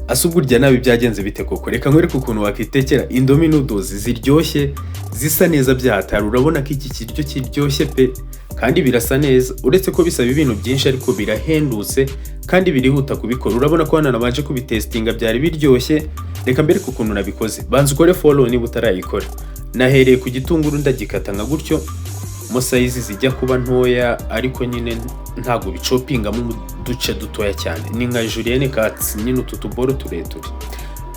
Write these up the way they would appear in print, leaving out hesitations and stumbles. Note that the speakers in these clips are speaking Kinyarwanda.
Asubugurya nabi byagenze bite koko? Reka nkwereke ukuntu wakitekera Indomie noodles ziryoshye zisa neza byahatari. Urabona ko iki kiryo kiryoshye pe kandi birasa neza. Uretse ko bisaba ibintu byinshi ariko birahendutse kandi birihuta kubikora. Urabona ko hano nabanje kubitestinga byari biryoshye. Reka mbereke ukuntu nabikoze. Banza ukore follow niba utarayikora. Nahereye ku gitunguru ndagikata nka gutyo mo size zijya kuba ntoya ariko nyine ntago bicopinga mu duce dutoya cyane. Ni nka julienne cuts nyine ututuboro tureture.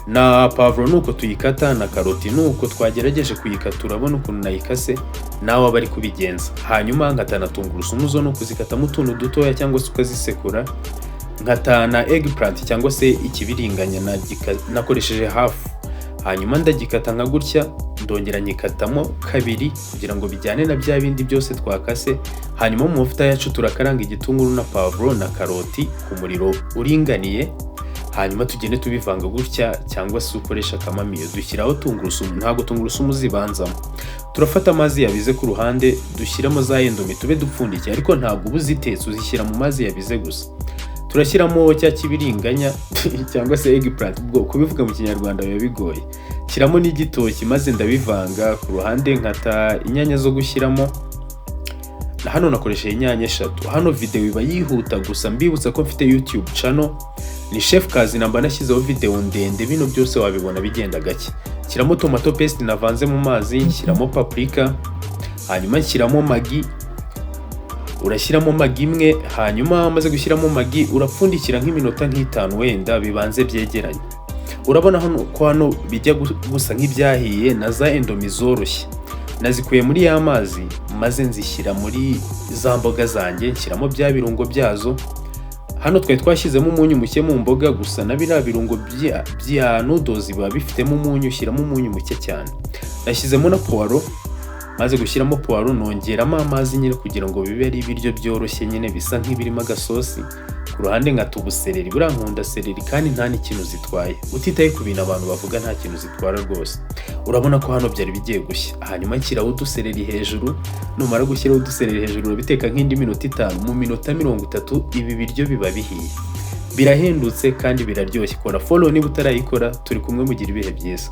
Na poivron nuko tuyikata, na karoti nuko twagerageje kuyikata. Urabona ukuntu nayikase nawe abari kubigenza. Hanyuma nkatana tungurusumu zo nuko zikatamo utuntu dutoya cyangwa se ukazisekura. Nkatana eggplant cyangwa se ikibiringanya nakoresheje half. Hanyuma ndagikata nka gutya ndongera nyikatamo kabiri kugira ngo bijyane na bya bindi byose twakase. Hanyuma mu mavuta yacu turakaranga igitunguru na poivron na karoti ku muriro uringaniye. Hanyuma tugende tubivanga gutya cyangwa se ukoresha kamamiyo. Dushyiraho tungurusumu, ntago tungurusumu zibanzamo. Turafata amazi yabize ku ruhande dushyiramo za Indomie tube dupfundikiye ariko ntago ubuzitetse uzishyira mu mazi yabize gusa. Turashyiramo cya kibiringanya cyangwa se eggplant, ubwo kubivuga mu kinyarwanda biba bigoye. Shyiramo n'igitoki maze ndabivanga. Ku ruhande nkata inyanya zo gushyiramo. Na hano nakoresheje inyanya 3. Hano video iba yihuta gusa mbibutsa ko mfite YouTube channel ni chef kazi namba nashyizeho video ndende, bino byose wabibona bigenda gake. Shyiramo tomato paste navanze mu mazi, shyiramo paprika, hanyuma shyiramo Maggi. Urashyiramo Maggi imwe, hanyuma maze gushyiramo Maggi urapfundikira nk'iminota nk'itanu wenda bibanze byegeranye. Urabona hano bijya gusa nk'ibyahiye na za Indomie zoroshye. Nazikuye muri ya mazi maze nzishyira muri za mboga zanjye, nshyiramo bya birungo byazo. Hano twashyizemo umunyu muke mu mboga gusa, na biriya birungo bya noodles biba bifitemo umunyu, ushyiramo umunyu muke cyane. Nashyizemo na Puwaro, maze gushyiramo Puwaro nongeramo amazi nyine kugira ngo bibe ari ibiryo byoroshye nyine bisa nk'ibirimo agasosi. Ku ruhande nkatuba Celery, buriya nkunda Celery kandi nta n'ikintu zitwaye. Utitaye ku bintu abantu bavuga nta kintu zitwara rwose. Urabona ko hano byari bigiye gushya. Hanyuma nshyiraho udusereri hejuru. Numara gushyiraho udusereri hejuru urabiteka nk'indi minota 5. Mu minota 30 ibi biryo biba bihiye. Birahendutse kandi biraryoshye. Kora follow niba utarayikora. Turi kumwe mugira ibihe byiza.